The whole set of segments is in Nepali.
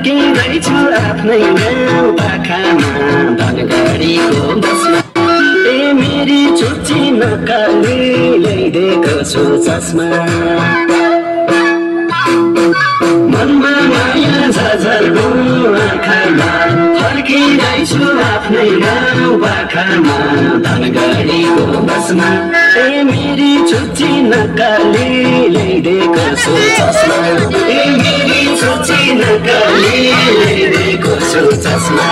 फर्किँदैछु आफ्नै गाउँ पाखामा धनगढीको बसमा ए मेरी छुच्ची नक्काली ल्याइदिएको छु चस्मा मनमा माया झझल्को आँखामा फर्किँदैछु आफ्नै गाउँ पाखामा धनगढीको बसमा ए मेरी छुच्ची नक्काली ल्याइदिएको छु चस्मा ए मेरी छुच्ची नक्काली ल्याइदिएको छु चस्मा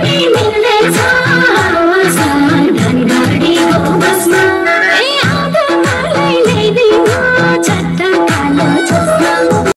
Bye.